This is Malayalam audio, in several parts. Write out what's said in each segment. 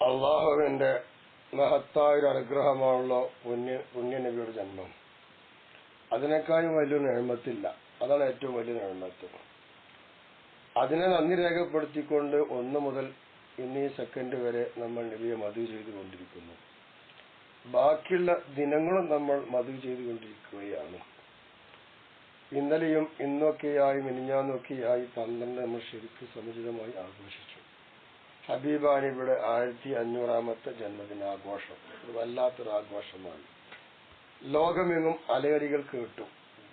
അള്ളാഹുവിന്റെ മഹത്തായ അനുഗ്രഹമാണല്ലോ പുണ്യനബിയുടെ ജന്മം. അതിനേക്കാളും വലിയൊരു നിഅമത്തില്ല. അതാണ് ഏറ്റവും വലിയ നിഅമത്ത്. അതിനെ നന്ദി രേഖപ്പെടുത്തിക്കൊണ്ട് 1 മുതൽ ഇന്നീ സെക്കൻഡ് വരെ നമ്മൾ നബിയെ മദ് ചെയ്തുകൊണ്ടിരിക്കുന്നു. ബാക്കിയുള്ള ദിനങ്ങളും നമ്മൾ മദ് ചെയ്തുകൊണ്ടിരിക്കുകയാണ്. ഇന്നലെയും ഇന്നൊക്കെയായി മിനിഞ്ഞാന്നൊക്കെയായി 12 നമ്മൾ ശരിക്കും സമുചിതമായി ആഘോഷിച്ചു. ഹബീബാനിയുടെ 1500ാമത്തെ ജന്മദിനാഘോഷം ഒരു വല്ലാത്തൊരു ആഘോഷമാണ്. ലോകമെങ്ങും അലയടികൾ കേട്ടു,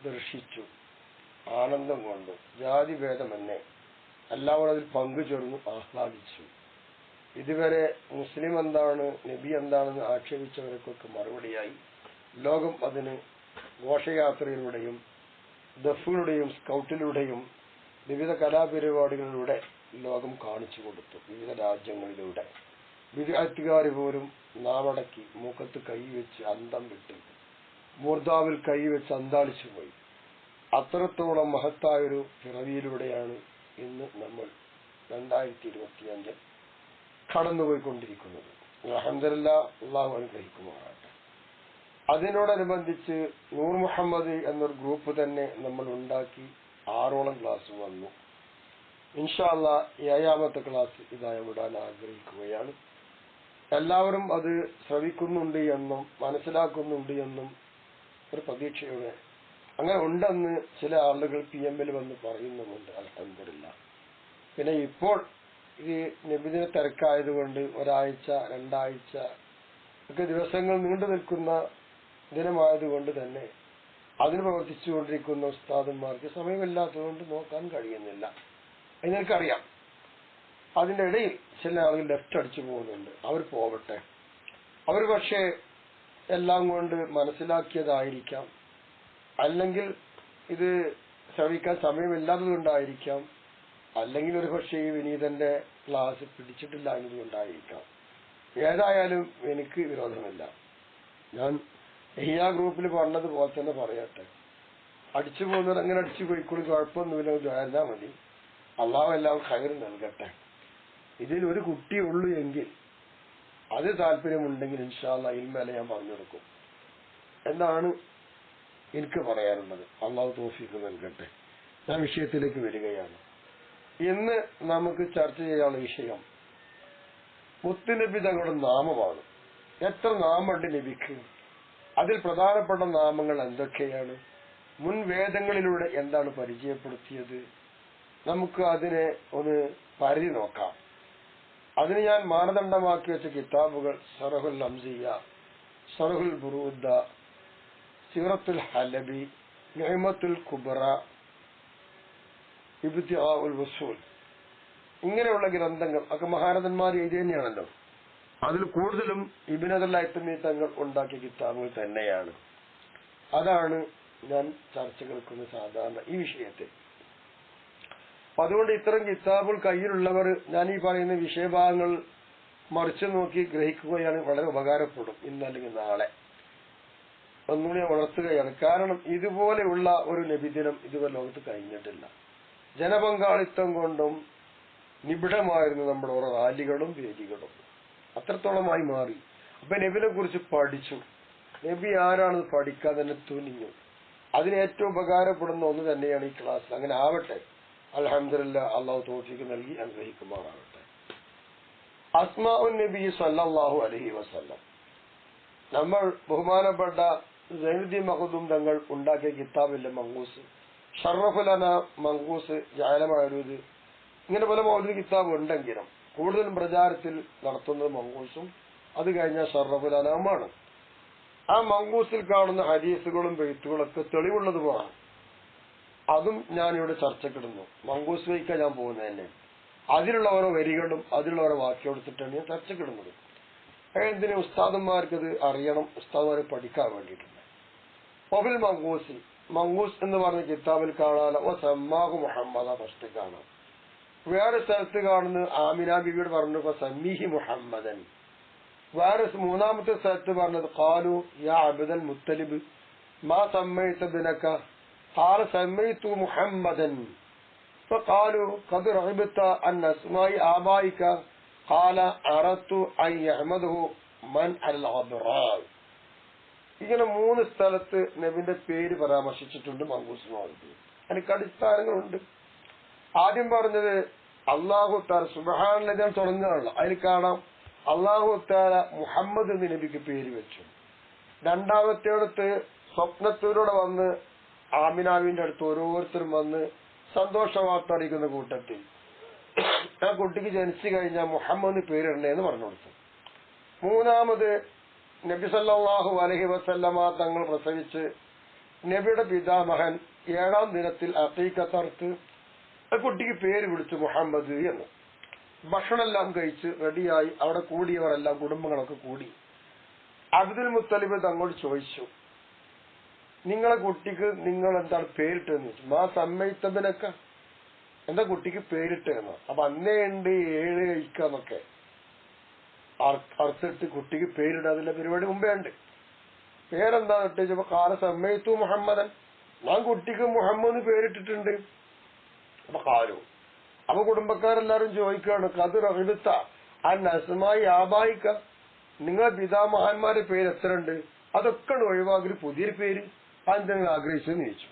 ദർശിച്ചു, ആനന്ദം കൊണ്ടു. ജാതിഭേദമെന്നെ എല്ലാവരും അതിൽ പങ്കുചേർന്നു, ആഹ്ലാദിച്ചു. ഇതുവരെ മുസ്ലിം എന്താണ്, നബി എന്താണെന്ന് ആക്ഷേപിച്ചവർക്കൊക്കെ മറുപടിയായി ലോകം അതിന് ഘോഷയാത്രയിലൂടെയും ദഫുകളുടെയും സ്കൗട്ടിലൂടെയും വിവിധ കലാപരിപാടികളിലൂടെ ലോകം കാണിച്ചു കൊടുത്തു. വിവിധ രാജ്യങ്ങളിലൂടെ വിദ്യാർത്ഥികാർ പോലും നാവടക്കി മൂക്കത്ത് കൈവച്ച് അന്തം വിട്ട് മൂർധാവിൽ കൈവച്ച് അന്താളിച്ചു പോയി. അത്രത്തോളം മഹത്തായൊരു പിറവിയിലൂടെയാണ് ഇന്ന് നമ്മൾ 2025 കടന്നുപോയിക്കൊണ്ടിരിക്കുന്നത്. അൽഹംദുലില്ലാഹ്, അള്ളാഹു അനുഗ്രഹിക്കുമാറാകട്ടെ. അതിനോടനുബന്ധിച്ച് നൂർ മുഹമ്മദ് എന്നൊരു ഗ്രൂപ്പ് തന്നെ നമ്മൾ ഉണ്ടാക്കി 6ഓളം ക്ലാസ് വന്നു. ഇൻഷാ അല്ലാഹ് 7ാമത്തെ ക്ലാസ് ഇതായി വിടാൻ ആഗ്രഹിക്കുകയാണ്. എല്ലാവരും അത് ശ്രവിക്കുന്നുണ്ട് എന്നും മനസ്സിലാക്കുന്നുണ്ട് എന്നും ഒരു പ്രതീക്ഷയോടെ, അങ്ങനെ ഉണ്ടെന്ന് ചില ആളുകൾ PM-ൽ വന്ന് പറയുന്നുമുണ്ട്. അൽഹംദുലില്ലാഹ്. പിന്നെ ഇപ്പോൾ ഈ നബിദിന തിരക്കായതുകൊണ്ട് 1 ആഴ്ച 2 ആഴ്ച ഒക്കെ ദിവസങ്ങൾ നീണ്ടു നിൽക്കുന്ന ദിനമായതുകൊണ്ട് തന്നെ അതിന് പ്രവർത്തിച്ചുകൊണ്ടിരിക്കുന്ന ഉസ്താദന്മാർക്ക് സമയമില്ലാത്തതുകൊണ്ട് നോക്കാൻ കഴിയുന്നില്ല. നിങ്ങൾക്കറിയാം. അതിന്റെ ഇടയിൽ ചില ആളുകൾ ലെഫ്റ്റ് അടിച്ചു പോകുന്നുണ്ട്. അവർ പോവട്ടെ. അവർ പക്ഷേ എല്ലാം കൊണ്ട് മനസ്സിലാക്കിയതായിരിക്കാം, അല്ലെങ്കിൽ ഇത് ശ്രവിക്കാൻ സമയമില്ലാത്തതുകൊണ്ടായിരിക്കാം, അല്ലെങ്കിൽ ഒരു പക്ഷേ ഈ വിനീതന്റെ ക്ലാസ് പിടിച്ചിട്ടില്ല എന്നതുകൊണ്ടായിരിക്കാം. ഏതായാലും എനിക്ക് വിരോധമില്ല. ഞാൻ ഈ ഗ്രൂപ്പിൽ പറഞ്ഞതുപോലെ തന്നെ പറയട്ടെ. അടിച്ചു പോകുന്നവർ അങ്ങനെ അടിച്ചു പോയിക്കോളും, കുഴപ്പമൊന്നുമില്ല, ദ്വാരന്നാ മതി. അള്ളാഹു എല്ലാം ഖൈർ നൽകട്ടെ. ഇതിൽ ഒരു കുട്ടിയുള്ളൂ എങ്കിൽ അത് താല്പര്യമുണ്ടെങ്കിൽ ഇൻഷാ അല്ലാഹ് ഇൽമേല ഞാൻ പറഞ്ഞു കൊടുക്കും എന്നാണ് എനിക്ക് പറയാനുള്ളത്. അള്ളാഹു തൗഫീഖ് നൽകട്ടെ. ഞാൻ വിഷയത്തിലേക്ക് വരികയാണ്. ഇന്ന് നമുക്ക് ചർച്ച ചെയ്യാനുള്ള വിഷയം മുത്തുനബി തങ്ങളുടെ നാമമാണ്. എത്ര നാമമുണ്ട് നബിക്ക്? അതിൽ പ്രധാനപ്പെട്ട നാമങ്ങൾ എന്തൊക്കെയാണ്? മുൻ വേദങ്ങളിലൂടെ എന്താണ് പരിചയപ്പെടുത്തിയത്? നമുക്ക് അതിനെ ഒന്ന് പരിധി നോക്കാം. അതിന് ഞാൻ മാനദണ്ഡമാക്കി വെച്ച കിതാബുകൾ ശറഹുൽ ഹംസിയ്യ, ശറഹുൽ ബുറൂദ, സിറത്തുൽ ഹലബി, നിഅമത്തുൽ കുബ്ര, ഇബ്തിആഉൽ വസൂൽ, ഇങ്ങനെയുള്ള ഗ്രന്ഥങ്ങൾ ഒക്കെ മഹാരഥന്മാർ എഴുതി തന്നെയാണല്ലോ. അതിൽ കൂടുതലും ഇബ്നു അൽ ഹൈതമി തങ്ങൾ ഉണ്ടാക്കിയ കിതാബുകൾ തന്നെയാണ്. അതാണ് ഞാൻ ചർച്ചകൾക്കുന്ന സാധാരണ ഈ വിഷയത്തിൽ. അതുകൊണ്ട് ഇത്തരം കിതാബുകൾ കയ്യിലുള്ളവർ ഞാൻ ഈ പറയുന്ന വിഷയഭാഗങ്ങൾ മറിച്ചു നോക്കി ഗ്രഹിക്കുകയാണ് വളരെ ഉപകാരപ്പെടും. ഇന്നല്ലെങ്കിൽ നാളെ ഒന്നുകൂടി വളർത്തുകയാണ്. കാരണം ഇതുപോലെയുള്ള ഒരു നബിദിനം ഇതുവരെ ലോകത്ത് കഴിഞ്ഞിട്ടില്ല. ജനപങ്കാളിത്തം കൊണ്ടും നിബിഡമായിരുന്നു നമ്മുടെ ഓരോ റാലികളും വേദികളും. അത്രത്തോളമായി മാറി. അപ്പൊ നബിനെ കുറിച്ച് പഠിച്ചു. നബി ആരാണെന്ന് പഠിക്കാൻ തന്നെ തുനിഞ്ഞു. അതിന് ഏറ്റവും ഉപകാരപ്പെടുന്ന ഒന്ന് തന്നെയാണ് ഈ ക്ലാസ്. അങ്ങനെ ആവട്ടെ. അൽഹംദുലില്ലാഹ്, അള്ളാഹു തൗഫീഖ് നൽകി അനുഗ്രഹിക്കുമാറാകട്ടെ. അസ്മാഉൻ നബി സല്ലല്ലാഹു അലൈഹി വസല്ലം, നമ്മൾ ബഹുമാനപ്പെട്ട സൈനുദ്ദീൻ മഖ്ദൂം തങ്ങൾ ഉണ്ടാക്കിയ കിതാബില്ലേ മങ്കൂസ്, ഷറഫുലന മങ്കൂസ്, ജാലമായൂദ്, ഇങ്ങനെ പല മൗലിദ് കിതാബ് ഉണ്ടെങ്കിലും കൂടുതലും പ്രചാരത്തിൽ നടത്തുന്നത് മങ്കൂസും അത് കഴിഞ്ഞാൽ ഷറഫുലനമാണ്. ആ മങ്കൂസിൽ കാണുന്ന ഹദീസുകളും ബെയ്ത്തുകളൊക്കെ തെളിവുള്ളതുമാണ്. അതും ഞാനിവിടെ ചർച്ചക്കിടുന്നു. മങ്കൂസ് വയ്ക്കാൻ ഞാൻ പോകുന്നത് തന്നെ അതിലുള്ള ഓരോ വരികളും അതിലുള്ള ഓരോ വാക്യം എടുത്തിട്ടാണ് ഞാൻ ചർച്ചക്കിടുന്നത്. എന്തിന് ഉസ്താദന്മാർക്കത് അറിയണം, ഉസ്താദന്മാരെ പഠിക്കാൻ വേണ്ടിയിട്ടുണ്ട്. ഒബിൽ മങ്കൂസി, മങ്കൂസ് എന്ന് പറഞ്ഞ കിതാബിൽ കാണാനോ ഓ സമ്മാഹു മുഹമ്മദ ഫസ്റ്റ് കാണാം. വേറെ സ്ഥലത്ത് കാണുന്നത് ആമിന ബിബിയോട് പറഞ്ഞു സമ്മീഹി മുഹമ്മദൻ. വേറെ 3ാമത്തെ സ്ഥലത്ത് പറഞ്ഞത് ഖാലു യാ അബ്ദൽ മുത്തലിബ് മാ സമ്മൈത ബിനക ഖാല സമ്മൈതു മുഹമ്മദൻ ഫഖാലു ഖദ് റഗബത അൻ അസ്മാഇ ആബായിക ഖാല അറത്തു അൻ യഹ്മദഹു മൻ അൽ അബ്റാർ. ഇങ്ങനെ 3 സ്ഥലത്ത് നബിന്റെ പേര് പരാമർശിച്ചിട്ടുണ്ട് മങ്കൂസ് മൗലവി. അതിന് അടിസ്ഥാനങ്ങളുണ്ട്. ആദ്യം പറഞ്ഞത് അല്ലാഹു തആല സുബ്ഹാനല്ലാഹ് തുടങ്ങുകയാണല്ലോ. അതിൽ കാണാം അല്ലാഹു തആല മുഹമ്മദ് എന്ന് നബിക്ക് പേര് വെച്ചു. രണ്ടാമത്തേടത്ത് സ്വപ്നത്തിലൂടെ വന്ന് ആമിനാവിന്റെ അടുത്ത് ഓരോരുത്തരും വന്ന് സന്തോഷ വാർത്ത അറിയിക്കുന്ന കൂട്ടത്തിൽ ആ കുട്ടിക്ക് ജനിച്ചു കഴിഞ്ഞാൽ മുഹമ്മദ് പേരിടണേ എന്ന് പറഞ്ഞു കൊടുത്തു. മൂന്നാമത് നബി സല്ലല്ലാഹു അലൈഹി വസല്ലമ തങ്ങൾ പ്രസവിച്ച് നബിയുടെ പിതാമഹൻ 7-ാം ദിനത്തിൽ അഖീഖത്തർത്ത് ആ കുട്ടിക്ക് പേര് വിളിച്ചു മുഹമ്മദ് എന്ന്. ഭക്ഷണം എല്ലാം കഴിച്ച് റെഡിയായി അവിടെ കൂടിയവരെല്ലാം കുടുംബങ്ങളൊക്കെ കൂടി. അബ്ദുൽ മുത്തലിബ് തങ്ങളോട് ചോദിച്ചു, നിങ്ങളെ കുട്ടിക്ക് നിങ്ങൾ എന്താണ് പേരിട്ടെന്ന് ചോദിച്ചു. മാ സമ്മയിത്തബിനൊക്കെ എന്താ കുട്ടിക്ക് പേരിട്ടെന്ന്. അപ്പൊ അന്നേ ഉണ്ട് 7 കഴിക്കാന്നൊക്കെ അർത്ഥിട്ട് കുട്ടിക്ക് പേരിടാതില്ല പരിപാടി മുമ്പേ ഉണ്ട്. പേരെന്താന്ന് ഇട്ടപ്പോ കാല സമ്മയിത്തു മുഹമ്മദൻ, ഞാൻ കുട്ടിക്ക് മുഹമ്മദ് പേരിട്ടിട്ടുണ്ട്. അപ്പൊ കാലു അപ്പൊ കുടുംബക്കാരെല്ലാരും ചോദിക്കുകയാണ്, കത് റഹിബത്ത അസ്മായി ആബായിക്ക, നിങ്ങളെ പിതാമഹാന്മാരുടെ പേര് എത്ര ഉണ്ട്, അതൊക്കെ ഒഴിവാക്കി പുതിയൊരു പേര് അതെന്തെങ്കിലും ആഗ്രഹിച്ചെന്ന് ചോദിച്ചു.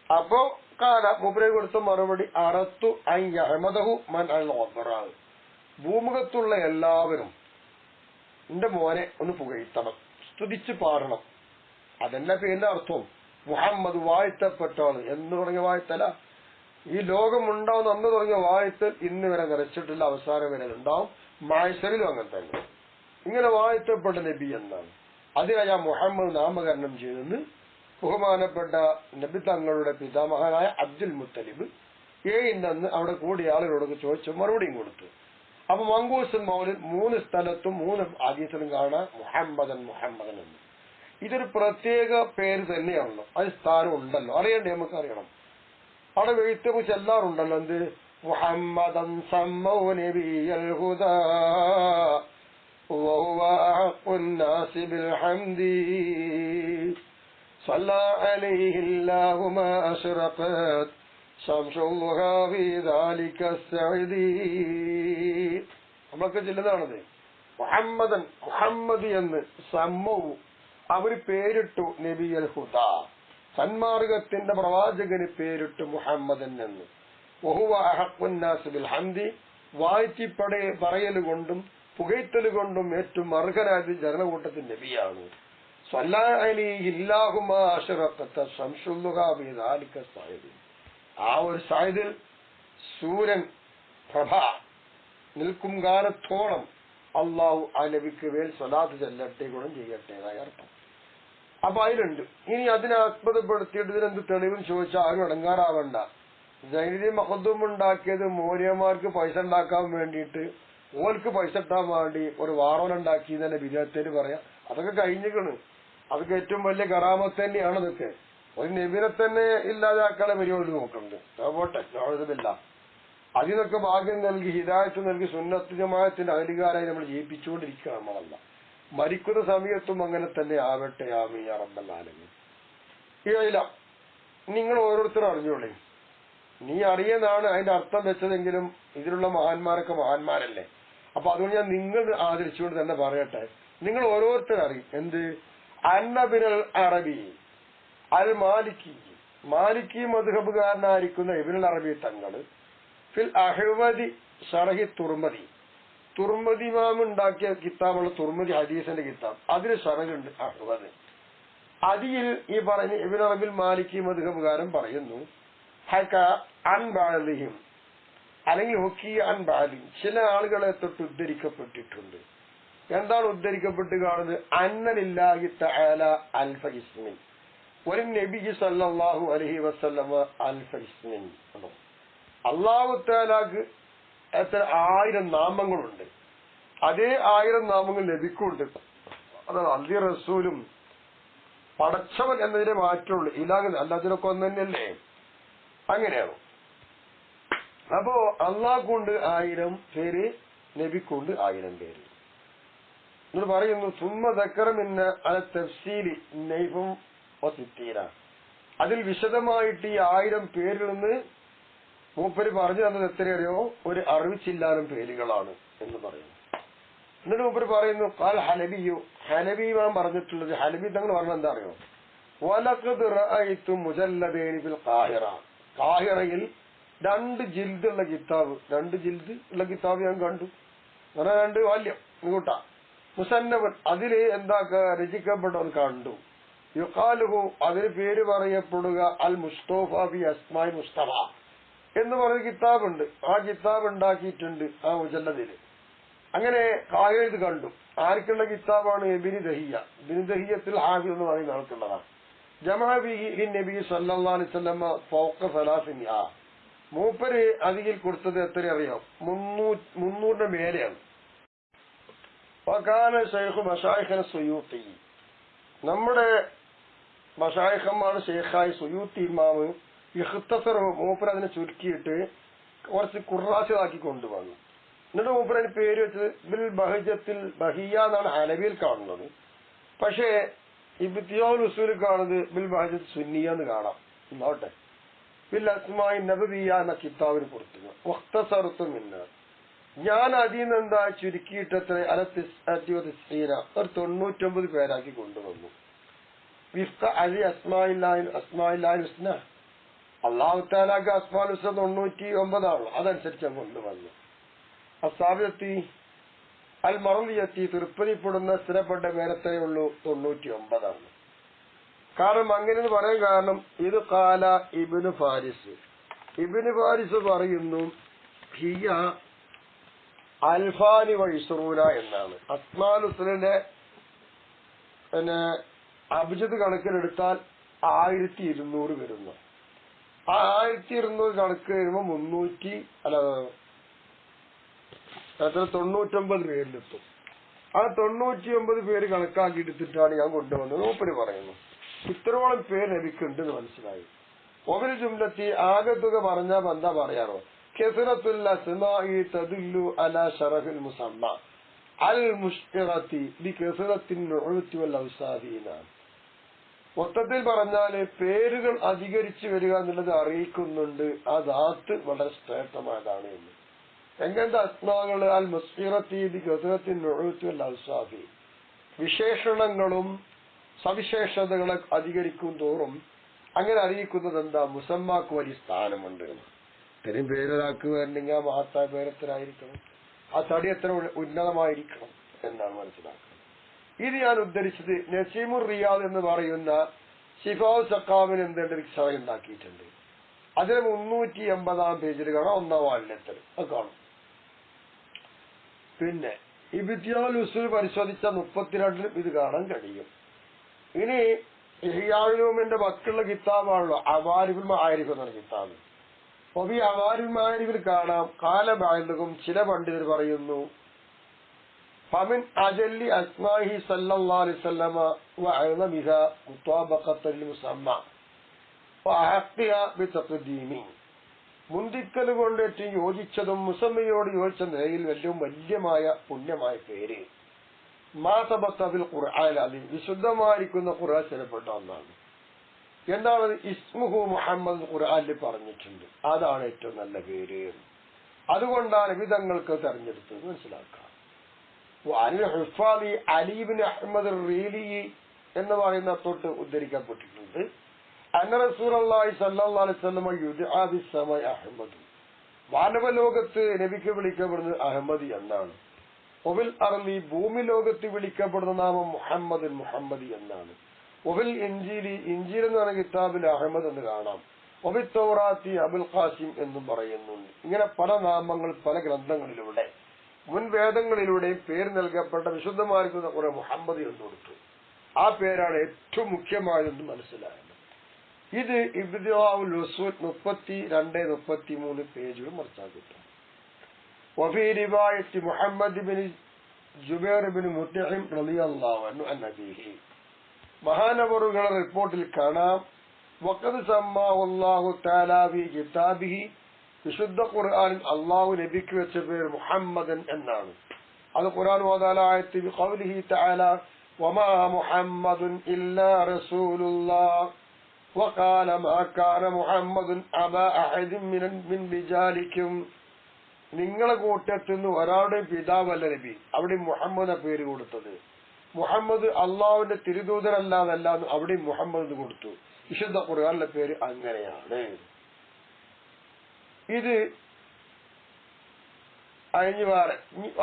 അപ്പോ കാല മുബരെ കൊടുത്ത മറുപടി അറത്തു അൻ യഹ്മദഹു മൻ അൽ അബ്റാർ, ഭൂമുഖത്തുള്ള എല്ലാവരും എന്റെ മോനെ ഒന്ന് പുകഴ്ത്തണം, സ്തുതിച്ച് പാടണം. അതെന്നെ പേരിന്റെ അർത്ഥം. മുഹമ്മദ് വാഴ്ത്തപ്പെട്ടാണ് എന്ന് പറഞ്ഞ വാഴ്ത്തല. ഈ ലോകമുണ്ടാവുന്ന അന്ന് തുടങ്ങിയ വാഴ്ത്തൽ ഇന്ന് വരെ നിറച്ചിട്ടില്ല, അവസാനം വരെ ഉണ്ടാവും. മായ്സറിലും അങ്ങനെ തന്നെ. ഇങ്ങനെ വാഴ്ത്തപ്പെട്ട നബി എന്നാണ്. അതിനാ മുഹമ്മദ് നാമകരണം ചെയ്തെന്ന് ബഹുമാനപ്പെട്ട നബി തങ്ങളുടെ പിതാമഹനായ അബ്ദുൽ മുത്തലിബ് ഏന്ന് അവിടെ കൂടിയ ആളുകളോടൊക്കെ ചോദിച്ചു മറുപടിയും കൊടുത്തു. അപ്പൊ മങ്കൂസ് മൗലിദ് 3 സ്ഥലത്തും 3 ഹദീസിലും കാണാം മുഹമ്മദൻ മുഹമ്മദൻ എന്ന്. ഇതൊരു പ്രത്യേക പേര് തന്നെയാണല്ലോ, അത് സ്ഥാനം ഉണ്ടല്ലോ, അറിയണ്ടേ, നമുക്ക് അറിയണം. അവിടെ വെഴുത്തെ കുറിച്ച് എല്ലാറുണ്ടല്ലോ. എന്ത് മുഹമ്മദൻ സമ്മൗ നബിയൽ ഹുദാ വഹുവ അഹഖുൻ നാസി ബിൽ ഹംദി സല്ലല്ലാ അലൈഹി അല്ലാഹു മാ അശ്റഖത് ശംസുൽഹുഹാ ഫീ ദാലിക സഅദി. നമ്മളൊക്കെ ചിലതാണത്. മുഹമ്മദൻ മുഹമ്മദ് എന്ന് സമ്മൗ അവര് പേരിട്ടു നബിയൽ ഹുദാ, സന്മാർഗത്തിന്റെ പ്രവാചകന് പേരിട്ടു മുഹമ്മദൻ എന്ന്. വഹുവ അഹഖുൻ നാസി ബിൽ ഹംദി, വാഴ്ത്തിപ്പടെ പറയലുകൊണ്ടും പുകഴ്ത്തലുകൊണ്ടും ഏറ്റവും അർഹനായ ജനകൂട്ടത്തിന്റെ നബിയാണ്. സല്ലല്ലാ അലൈഹി അല്ലാഹു മാ അശ്റഖത ശംസുൽഹുഹാ ഫീ ദാലിക സഅദി. ആ ഒരു സായതിൽ സൂര്യൻ പ്രഭ നിൽക്കും കാലത്തോളം അള്ളാഹു ആ നബിക്ക് മേൽ സ്വലാത്ത് ചെല്ലട്ടെ, ഗുണം ചെയ്യട്ടെ എന്നായ അർത്ഥം. അപ്പൊ അതിലുണ്ട്. ഇനി അതിനെ ആസ്പദപ്പെടുത്തിയിട്ട് ഇതിനെന്ത് തെളിവും ചോദിച്ചാൽ ആരും അടങ്ങാറാവണ്ട. ജൈനതി മഹദൂം ഉണ്ടാക്കിയത് മൗര്യമാർക്ക് പൈസ ഉണ്ടാക്കാൻ വേണ്ടിയിട്ട് ഓൽക്ക് പൈസ ഇട്ടാൻ വേണ്ടി ഒരു വാറോലുണ്ടാക്കി തന്നെ ബിരുദത്തേര് പറയാം. അതൊക്കെ കഴിഞ്ഞിക്കണ്. അതൊക്കെ ഏറ്റവും വലിയ കറാമത്ത് തന്നെയാണ്. അതൊക്കെ ഒരു നബിനെ തന്നെ ഇല്ലാതാക്കാളെ പരിപാടി നോക്കുന്നുണ്ട്. പോട്ടെ, നോഴുതില്ല. അതിനൊക്കെ ഭാഗ്യം നൽകി ഹിദായത്ത് നൽകി സുന്നത്ത് ജമാഅത്തിന്റെ അഹലികാരായി നമ്മൾ ജയിപ്പിച്ചുകൊണ്ടിരിക്കുക. നമ്മളല്ല മരിക്കുന്ന സമയത്തും അങ്ങനെ തന്നെ ആവട്ടെ. ആമീൻ യാ റബ്ബൽ ആലമീൻ. ഇല്ല, നിങ്ങൾ ഓരോരുത്തരും അറിഞ്ഞോളേ. നീ അറിയുന്നതാണ് അതിന്റെ അർത്ഥം വെച്ചതെങ്കിലും ഇതിലുള്ള മഹാന്മാരൊക്കെ മഹാന്മാരല്ലേ. അപ്പൊ അതുകൊണ്ട് ഞാൻ നിങ്ങൾ ആദരിച്ചുകൊണ്ട് തന്നെ പറയട്ടെ, നിങ്ങൾ ഓരോരുത്തരും അറിയും. എന്ത് അന്നബിനൽ അറബി അൽ മാലിക്കി, മാലിക്കി മദ്ഹബുകാരനായിരിക്കുന്ന ഇബ്നുൽ അറബി തങ്ങള് ഫിൽ അഹ്വദി ഷറഹി തുർമദി, തുർമദി ഇമാം ഉണ്ടാക്കിയ കിതാബുള്ള തുർമദി ഹദീസിന്റെ കിതാബ്, അതിന് ഷറഹുണ്ട് അഹ്വദ്. അതിൽ ഈ പറഞ്ഞ ഇബ്നുൽ അറബിൽ മാലിക്കി മദ്ഹബുകാരൻ പറയുന്നു ഹക അൻ ബഅദിഹിം, അല്ലെങ്കിൽ ഹുക്കി അൻ ബഅദിഹിം, ചില ആളുകളെ തൊട്ട് ഉദ്ധരിക്കപ്പെട്ടിട്ടുണ്ട്. എന്താണ് ഉദ്ധരിക്കപ്പെട്ട് കാണുന്നത്? അന്നലില്ലാഹി തആല അൽഫ ഇസ്മിൻ, ഒരു നബി സല്ലല്ലാഹു അലൈഹി വസല്ലമ അൽഫ ഇസ്മിൻ. അല്ലാഹു തആലാക്ക് എത്ര 1000 നാമങ്ങളുണ്ട്. അതേ 1000 നാമങ്ങൾ നബിക്കുണ്ട്. അതാണ് അള്ളി റസൂലും പടച്ചവൻ എന്നതിനെ മാറ്റുള്ളൂ. ഇലാഹ് അല്ലാതിനൊക്കെ ഒന്ന് തന്നെയല്ലേ. അങ്ങനെയാണ്. അപ്പോ അള്ളാഹ്ക്കുണ്ട് 1000 പേര്, നബിക്കുണ്ട് 1000 പേര്. എന്നിട്ട് പറയുന്നു സുമ്മ ദക്കറമിന്ന അല തഫ്സീലി നൈഫും. അതിൽ വിശദമായിട്ട് ഈ 1000 പേരിൽ നിന്ന് മൂപ്പര് പറഞ്ഞു തന്നത് എത്രയറിയോ? ഒരു അറിവിച്ചില്ലാനും പേരുകളാണ് എന്ന് പറയുന്നു. എന്നിട്ട് മൂപ്പര് പറയുന്നു കാൽ ഹലബിയു, ഹലബി ഇമാം പറഞ്ഞിട്ടുള്ളത്, ഹലബി തങ്ങൾ പറഞ്ഞത് എന്താ അറിയോ? വലഖദ് റഅയ്തു മുജല്ലദൈനി ഫിൽ ഖാഹിറ, ഖാഹിറയിൽ 2 ജിൽദ് ഉള്ള കിതാബ്, 2 ജിൽദ് ഉള്ള കിതാബ് ഞാൻ കണ്ടു. അങ്ങനെ 2 വാല്യം ഇങ്ങോട്ടാ മുസന്നവൻ, അതില് രചിക്കപ്പെട്ടവൻ കണ്ടു. യുഖാലുഹു, അതിന് പേര് പറയപ്പെടുക അൽ മുസ്തഫ ബി അസ്മാഇ മുസ്തഫ എന്ന് പറയുന്ന കിതാബുണ്ട്. ആ കിതാബ് ഉണ്ടാക്കിയിട്ടുണ്ട് ആ മുജല്ലദില്. അങ്ങനെ ഖാഹിറ ഇത് കണ്ടു. ആർക്കുള്ള കിതാബാണ്? ഇബ്നു ദഹിയ, ഇബ്നു ദഹിയത്തിൽ ഹാഫിദ് എന്ന് പറയുന്ന ആൾക്കുള്ളതാണ്. ജമഅ ബിഹി നബി സല്ലല്ലാഹു അലൈഹി വസല്ലം ഫൗഖ 300. മൂപ്പര് അതിൽ കൊടുത്തത് എത്ര അറിയാം? 300 മേലെയാണ്. വകാന ശൈഖു മശായിഖന സുയൂത്തി, നമ്മുടെ മശായിഖന്മാർ ഷെയ്ഖായി സുയൂത്തി ഇമാമ് ഇഖ്തസറ, മൂപ്പർ അതിനെ ചുരുക്കിയിട്ട് കുറച്ച് ഖുറാസിലാക്കി കൊണ്ടുവന്നു. എന്നിട്ട് മൂപ്പർ അതിന് പേര് വെച്ചത് ബിൽ ബഹജത്തിൽ ബഹിയ എന്നാണ് ഹലബിയിൽ കാണുന്നത്. പക്ഷേ ഇബ്തിയാഉൽ ഉസൂലിൽ കാണുന്നത് ബിൽ ബഹജത്ത് സുന്നിയ എന്ന് കാണാം. നോട്ടെ, ബിൽ അസ്മാഇ നബവിയ എന്ന കിതാബിന് കൊടുത്തു. മുഖ്തസറത്തു മിന്ന, ഞാൻ അതിൽ നിന്ന് എന്താ ചുരുക്കിയിട്ടത്ര ഒരു 99 പേരാക്കി കൊണ്ടുവന്നു. വിഫ്ക അലി അസ്മാഇല്ലാഹിൽ ഹുസ്ന, അല്ലാഹു തആലക്ക് അസ്മാഉൽ ഹുസ്ന 99 അതനുസരിച്ച് കൊണ്ടുവന്നു. അസാബിയത്തി അൽ മറലിയത്തി, തൃപ്തിപ്പെടുന്ന സ്ഥിരപ്പെട്ട പേരത്രയേ ഉള്ളൂ, 99. കാരണം അങ്ങനെ പറയാൻ കാരണം ഇത് കാല ഇബ്നു ഫാരിസ്, ഇബ്നു ഫാരിസ് പറയുന്നു ഹിയ അൽഫാനി വൈസറൂന എന്നാണ്. അസ്മാഉൽ ഹുസ്നയുടെ അബ്ജദ് കണക്കിലെടുത്താൽ 1200 വരുന്നു. ആ 1200 കണക്ക് വരുമ്പോ 99 പേരിലെത്തും. ആ 99 പേര് കണക്കാക്കി എടുത്തിട്ടാണ് ഞാൻ കൊണ്ടുവന്നത്. മൂപ്പര് പറയുന്നു ഇത്രോളം പേര് ലഭിക്കുന്നുണ്ടെന്ന് മനസ്സിലായി. ഒരു ജുംലത്തി ആകെ തുക പറഞ്ഞാൽ എന്താ പറയാറോ? കസറത്തുൽ അസ്മാഇ തദുല്ലു അലാ ശറഫിൽ മുസമ്മ അൽ മുശ്തിറത്തി ബി കസറത്തിൻ നുഅൂത്തി വൽ ഔസാദീന. മൊത്തത്തിൽ പറഞ്ഞാല് പേരുകൾ അധികരിച്ചു വരിക എന്നുള്ളത് അറിയിക്കുന്നുണ്ട് ആ ദാത്ത് വളരെ ശ്രേഷ്ഠമായതാണ് എന്ന്. എങ്ങനത്തെ അസ്മാകള്? അൽ മുസ്തിറത്തി ബി കസറത്തിൻ നുഅൂത്തി വൽ ഔസാദി, വിശേഷണങ്ങളും സവിശേഷതകളെ അധികരിക്കും തോറും അങ്ങനെ അറിയിക്കുന്നത് എന്താ? മുസമ്മാക്ക് വലിയ സ്ഥാനമുണ്ട്. ഇത്രയും പേരൊരാൾക്ക് വരണമെങ്കിൽ ആ മഹത്തായ പേരെത്രയായിരിക്കണം, ആ തടി എത്ര ഉന്നതമായിരിക്കണം എന്നാണ് മനസ്സിലാക്കുന്നത്. ഇത് ഞാൻ ഉദ്ധരിച്ചത് നസീമുർ റിയാദ് എന്ന് പറയുന്ന ശിഫാഉ സഖാവിന് എന്തുണ്ട് ഷറഹ് ഉണ്ടാക്കിയിട്ടുണ്ട്. അതിന് 380 പേജിൽ കാണാം, 1-ാം വാല്യത്തിൽ അത് കാണും. പിന്നെ ഇബ്തിയാഉൽ ഉസൂൽ പരിശോധിച്ച 32-ലും ഇത് കാണാൻ കഴിയും. ഇനി ഇഹ്യാഉലുമിന്റെ ബാക്കിയുള്ള കിതാബാണല്ലോ അവാരിഫുൽ മആരിഫ് എന്ന കിതാബ്. അപ്പൊ ഈ അവാരിഫുൽ മആരിഫിൽ കാണാം കാല ബഅദുഹും, ചില പണ്ഡിതർ പറയുന്നു ഫമിൻ അജല്ലി അസ്മാഇഹി സല്ലല്ലാഹു അലൈഹി വസല്ലമ വഅഅ്ളമിഹാ മുതാബഖത്തുൽ മുസമ്മ വഅഹഖിഹാ ബിതഖ്ദീമി, മുന്തിക്കൽ കൊണ്ട് ഏറ്റവും യോജിച്ചതും മുസമ്മയോട് യോജിച്ച നിലയിൽ ഏറ്റവും വല്യമായ പുണ്യമായ പേര് മാതബത്തബിൽ ഖുർആൻ അലി, വിശുദ്ധമായിരിക്കുന്ന ഖുർആൻ സ്ഥിരപ്പെട്ട ഒന്നാണ്. എന്താണ്? ഇസ്മുഹു മുഹമ്മദ് ഖുർആനിൽ പറഞ്ഞിട്ടുണ്ട്, അതാണ് ഏറ്റവും നല്ല പേര്. അതുകൊണ്ടാണ് വിധങ്ങൾക്ക് തെരഞ്ഞെടുത്തത് മനസ്സിലാക്കാം. ഹുഫാദി അലി ഇബ്നു അഹ്മദ് റീലി എന്ന് പറയുന്ന തൊട്ട് ഉദ്ധരിക്കപ്പെട്ടിട്ടുണ്ട്. അന്ന റസൂലുള്ളാഹി സ്വല്ലല്ലാഹു അലൈഹി വസല്ലം യുദ്ആ ബിസ്സമാഇ അഹ്മദ്, വാനവലോകത്ത് നബിക്ക് വിളിക്കപ്പെടുന്നത് അഹമ്മദി എന്നാണ്. ഒബിൽ അർലി, ഭൂമി ലോകത്ത് വിളിക്കപ്പെടുന്ന നാമം മുഹമ്മദ് മുഹമ്മദി എന്നാണ്. ഒബിൽ ഇഞ്ചീലി, ഇഞ്ചീൽ എന്ന് പറഞ്ഞ കിതാബിൽ അഹമ്മദ് എന്ന് കാണാം. ഒബിൽ തൗറാത്തി അബുൽ ഖാസിം എന്നും പറയുന്നുണ്ട്. ഇങ്ങനെ പല നാമങ്ങൾ പല ഗ്രന്ഥങ്ങളിലൂടെ മുൻ വേദങ്ങളിലൂടെയും പേര് നൽകപ്പെട്ട വിശുദ്ധമായിരിക്കുന്ന കുറെ മുഹമ്മദ് എന്ന് കൊടുത്തു. ആ പേരാണ് ഏറ്റവും മുഖ്യമായതെന്ന് മനസ്സിലായത്. ഇത് ഇബ്തിയാഉൽ ഉസൂൽ 32-33 പേജുകൾ മറിച്ചാൽ കിട്ടും. വഫീ റിവായത്തി മുഹമ്മദ് ബിൻ ജുബൈർ ബിൻ മുത്ഇം റളിയല്ലാഹു അൻഹു അൻ നബിഹി, മഹാനവറുകളുടെ റിപ്പോർട്ടിൽ കാണാം വഖദ് സമ്മാഹു അല്ലാഹു തആല ഫീ കിതാബിഹി, വിശുദ്ധ ഖുർആനിൽ അല്ലാഹു നബിക്ക് വെച്ച പേര് മുഹമ്മദൻ എന്നാണ്. അത് ഖുർആൻ ഓതാല ആയത്ത് ഖൗലിഹി തആല വമാ മുഹമ്മദുൻ ഇല്ലാ റസൂലുള്ളാഹ് وقال ما كان محمد أبا أحد من رجالكم നിങ്ങളെ കൂട്ടത്തിൽ നിന്ന് ഒരാളുടെയും പിതാവല്ല നബി. അവിടെ മുഹമ്മദ് പേര് കൊടുത്തത്. മുഹമ്മദ് അള്ളാഹുവിന്റെ തിരുദൂതരല്ലാതല്ല അവിടെ മുഹമ്മദ് കൊടുത്തു. വിശുദ്ധ ഖുർആനിലെ പേര് അങ്ങനെയാണ്. ഇത് അഴിഞ്ഞു വേറെ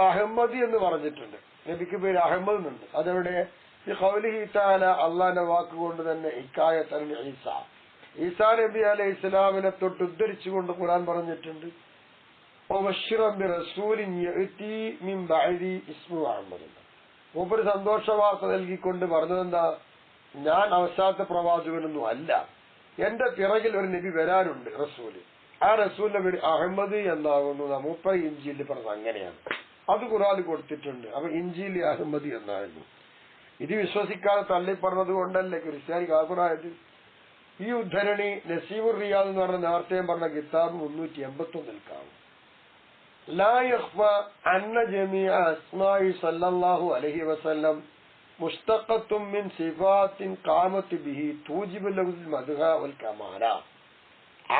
അഹമ്മദ് എന്ന് പറഞ്ഞിട്ടുണ്ട്. നബിക്ക് പേര് അഹമ്മദ് എന്നുണ്ട്. അതെവിടെ? ഈ ഖൗലിഹി തആല അള്ളാഹിന്റെ വാക്കുകൊണ്ട് തന്നെ ഇക്കായത്തൻ ഈസാ നബി അലൈഹി ഇസ്ലാമിനെ തൊട്ട് ഉദ്ധരിച്ചുകൊണ്ട് ഖുർആൻ പറഞ്ഞിട്ടുണ്ട്. മൂപ്പര് സന്തോഷ വാർത്ത നൽകിക്കൊണ്ട് പറഞ്ഞതെന്താ? ഞാൻ അവസാനത്തെ പ്രവാചകനൊന്നും അല്ല, എന്റെ പിറകിൽ ഒരു നബി വരാനുണ്ട്, റസൂല്. ആ റസൂലിന്റെ പേര് അഹമ്മദ് എന്നാകുന്നു. മൂപ്പര് ഇഞ്ചിയിൽ പറഞ്ഞത് അങ്ങനെയാണ്. അത് ഖുർആനിൽ കൊടുത്തിട്ടുണ്ട്. അപ്പൊ ഇഞ്ചിയിൽ അഹമ്മദ് എന്നായിരുന്നു. ഇത് വിശ്വസിക്കാതെ തള്ളി പറഞ്ഞത് കൊണ്ടല്ലേ ക്രിസ്ത്യാനി കാഫിറായത്. ഈ ഉദ്ധരണി നസീമുർ റിയാദ് എന്ന് പറഞ്ഞ നേരത്തെ പറഞ്ഞ കിതാബ് 381 കാണും. لا يخفى أن جميع أسماء صلى الله عليه وسلم مشتقة من صفات قامت به توجب له المدح والكمال.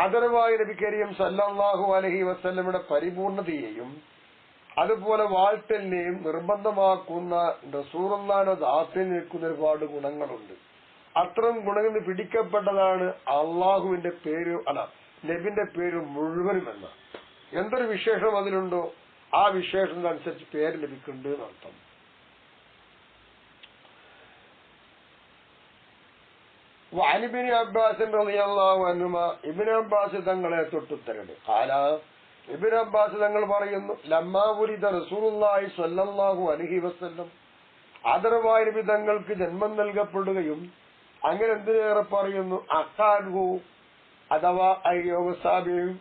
ആദരവായ നബി കരീം സല്ലല്ലാഹു അലൈഹി വസല്ലമയുടെ പരിപൂർണതയെയും അതുപോലെ വാഴ്ത്തലിനെയും നിർബന്ധമാക്കുന്ന റസൂലുള്ളാഹിയുടെ ദാത്തിൽ നിൽക്കുന്ന ഒരുപാട് ഗുണങ്ങളുണ്ട്. അത്തരം ഗുണങ്ങളിൽ പിടിക്കപ്പെട്ടതാണ് അള്ളാഹുവിന്റെ പേര് നബിന്റെ പേര് മുഴുവനും എന്ന. എന്തൊരു വിശേഷം അതിലുണ്ടോ ആ വിശേഷത്തിനനുസരിച്ച് പേര് ലഭിക്കുന്നുണ്ട് എന്നർത്ഥം. വഅലിബ്നു അബ്ബാസ് റളിയല്ലാഹു അൻഹുമാ ഇബ്നു അബ്ബാസ് തങ്ങളെ തൊട്ടുത്തരണ്ട്. ഇബ്നു അബ്ബാസ് തങ്ങൾ പറയുന്നു, ലമ്മാ ഉലിദ റസൂലുള്ളാഹി സ്വല്ലല്ലാഹു അലൈഹി വസല്ലം ആദരവായ നബി തങ്ങൾക്ക് ജന്മം നൽകപ്പെടുകയും അങ്ങനെ എന്തിനേറെ പറയുന്നു അഖാൻഹു അഥവാ അയ്യോസാബിയും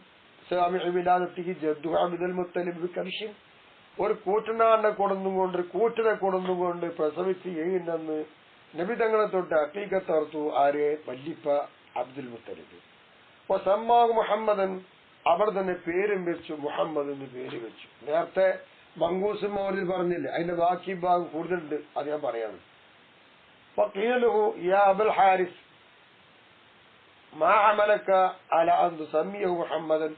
ഒരു കൂറ്റനാടിനെ കൊടുന്നുകൊണ്ട് പ്രസവിച്ച് എഴുന്നെന്ന് നബി തങ്ങളെ തൊട്ട് അഖീഖത്തർത്തു. ആരെ? വല്ലിപ്പ അബ്ദുൽ മുത്തലിബ്. സമ്മാഹു മുഹമ്മദൻ, അവർ തന്നെ പേരും വെച്ചു, മുഹമ്മദ് എന്ന് പേര് വെച്ചു. നേരത്തെ മങ്കൂസ് മൗലിദ് പറഞ്ഞില്ലേ, അതിന്റെ ബാക്കി ഭാഗം കൂടുതലുണ്ട്, അത് ഞാൻ പറയാണ്. യാ അബുൽ ഹാരിസ് മാ അമലക അലാ അൻ തുസമ്മിയഹു മുഹമ്മദൻ,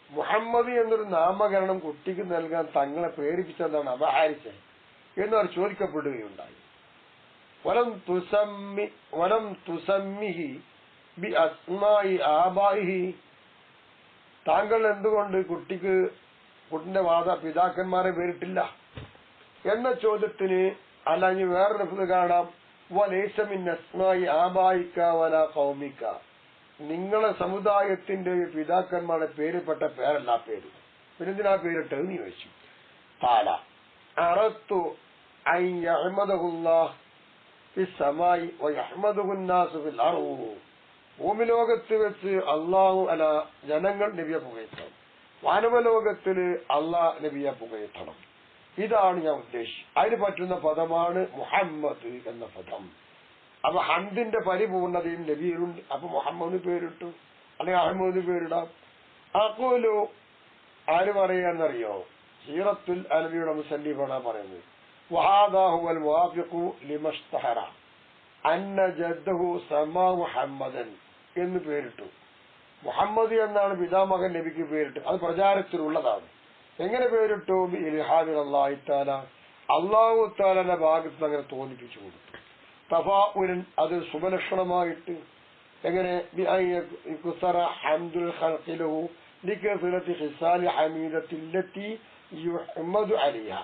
മുഹമ്മദ് എന്നൊരു നാമകരണം കുട്ടിക്ക് നൽകാൻ തങ്ങളെ പ്രേരിപ്പിച്ചെന്താണ് അബൂ ഹാരിസ് എന്നവർ ചോദിക്കപ്പെടുകയുണ്ടായി. വലം തുസമ്മിഹി ബി അസ്മാഇ ആബാഇഹി, താങ്കൾ എന്തുകൊണ്ട് കുട്ടിന്റെ പിതാക്കന്മാരെ പേരിട്ടില്ല എന്ന ചോദ്യത്തിന് അല്ലെങ്കിൽ വേറൊരു കാണാം, വലൈസ മിൻ അസ്മാഇ ആബായിക വലാ ഖൗമിക, നിങ്ങളെ സമുദായത്തിന്റെ പിതാക്കന്മാരുടെ പേരിൽപ്പെട്ട പേരല്ല ആ പേര്, പിന്നെന്തിനാ പേരിട്ടത് നീ ചോദിച്ചു. താല അറത്തു അൻ യഹ്മദഹുല്ലാഹ് ഫിസ്സമായി വയഹ്മദുഹു الناس ഫിൽ അർദ്, ഭൂമിലോകത്ത് വെച്ച് അള്ളാഹു അല ജനങ്ങൾ നബിയെ പുകഴ്ത്തണം, വാനവലോകത്തില് അള്ളാഹ് നബിയെ പുകഴ്ത്തണം. ഇതാണ് ഞാൻ ഉദ്ദേശിച്ചത്. അതിന് പറ്റുന്ന പദമാണ് മുഹമ്മദ് എന്ന പദം. അപ്പൊ ഹംദിന്റെ പരിപൂർണതയും നബിയിലുണ്ട്. അപ്പൊ മുഹമ്മദ് പേരിട്ടു, അല്ലെങ്കിൽ അഹമ്മദ് പേരിടാം. അഖൂലു ആര് പറയാന്നറിയോ? സീറത്തുൽ അലവിയുടെ മുസല്ലിഫാണ് പറയുന്നത്. വഹാദാ ഹുവൽ മുവാഫിഖു ലിമസ്തഹറ അന്ന ജദ്ദഹു സമാ മുഹമ്മദൻ എന്ന് പേരിട്ടു. മുഹമ്മദ് എന്നാണ് പിതാമകൻ നബിക്ക് പേരിട്ടു. അത് പ്രചാരത്തിലുള്ളതാണ്. എങ്ങനെ പേരിട്ടു? ബി ഇൽഹാദിൻ അല്ലാഹി തആല, അല്ലാഹു തആലയുടെ ഭാഗത്ത് അങ്ങനെ തോന്നിപ്പിച്ചു കൊടുത്തു. തഫാഉലൻ, അത് ശുഭലക്ഷണമായിട്ട്. എങ്ങനെ? ബി അയ്യുസറ ഹംദുൽ ഖൽഖി ലഹു ലികസറതി ഖിസാലി ഹമീദത്തില്ലത്തി യുഹമ്മദു അലൈഹ,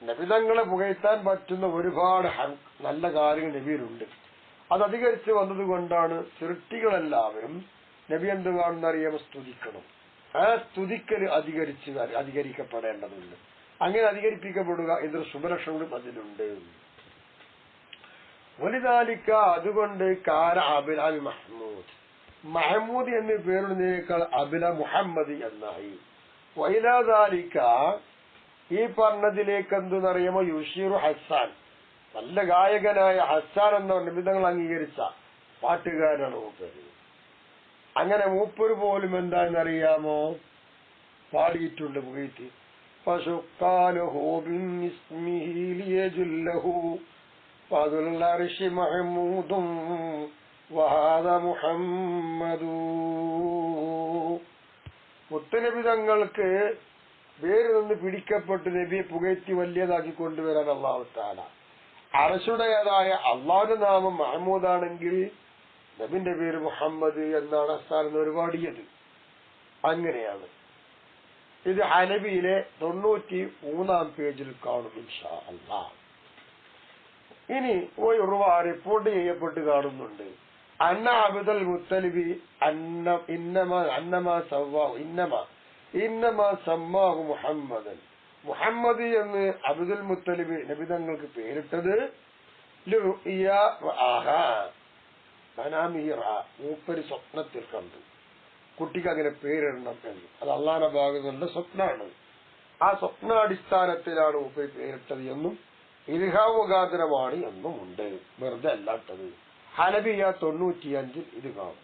നബിതങ്ങളെ പുകഴ്ത്താൻ പറ്റുന്ന ഒരുപാട് നല്ല കാര്യങ്ങൾ നബിയിലുണ്ട്. അത് അധികരിച്ച് വന്നതുകൊണ്ടാണ് സൃഷ്ടികളെല്ലാവരും നബി എന്ത് കാണുന്നറിയാൻ സ്തുതിക്കണം. ആ സ്തുതിക്കൽ അധികരിക്കപ്പെടേണ്ടതുണ്ട്. അങ്ങനെ അധികരിപ്പിക്കപ്പെടുക എന്നൊരു ശുഭലക്ഷണങ്ങളും അതിലുണ്ട്. വലുതാലിക്ക, അതുകൊണ്ട് കാര അബില മഹ്മൂദ്, മഹ്മൂദ് എന്നീ പേരുള്ളതിനേക്കാൾ അബില മുഹമ്മദ് എന്നായി. വൈലാദാലിക്ക, ഈ പറഞ്ഞതിലേക്ക് എന്തെന്നറിയുമോ? യുഷീറു ഹസ്സാൻ, നല്ല ഗായകനായ ഹസ്സാൻ എന്ന നിബിധങ്ങൾ അംഗീകരിച്ച പാട്ടുകാരനാണ് മൂപ്പര്. അങ്ങനെ മൂപ്പര് പോലും എന്താണെന്നറിയാമോ? പാടിയിട്ടുണ്ട് പുകഴ്ത്തി. വഹാദ മുഹമ്മദു. മുത്തനബി തങ്ങൾക്ക് പേര് നിന്ന് പിടിക്കപ്പെട്ട് നബിയെ പുകഴ്ത്തി വലിയതാക്കി കൊണ്ടുവരാൻ അല്ലാഹു തആല അർശുടേതായ അള്ളാഹുവിന്റെ നാമം മഹ്മൂദാണെങ്കിൽ നബിന്റെ പേര് മുഹമ്മദ് എന്നാണ് അസ്ഥാനം ഒരുപാടിയത്. അങ്ങനെയാണ് ഇത് ഹനബിയിലെ 93-ാം പേജിൽ കാണും ഇൻഷാ അല്ലാഹ്. ഇനി ഉർവ റിപ്പോർട്ട് ചെയ്യപ്പെട്ട് കാണുന്നുണ്ട് അന്ന അബ്ദുൽ മുത്തലിബി ഇന്നമാ സമ്മാഹു മുഹമ്മദൻ. മുഹമ്മദ് എന്ന് അബ്ദുൽ മുത്തലിബ് നബിതങ്ങൾക്ക് പേരിട്ടത് മൂപ്പര് സ്വപ്നത്തിൽ കണ്ടു കുട്ടിക്ക് അങ്ങനെ പേരിടണം എന്ന്. അത് അള്ളാന്റെ ഭാഗങ്ങളുടെ സ്വപ്നമാണ്. ആ സ്വപ്നാടിസ്ഥാനത്തിലാണ് മൂപ്പര് പേരിട്ടത് എന്നും ഇൽഹാം മുഖാന്തരമാണ് എന്നും ഉണ്ട്. വെറുതെ അല്ലാത്തത്. ഹനബിയ 95 ഇത് കാണും.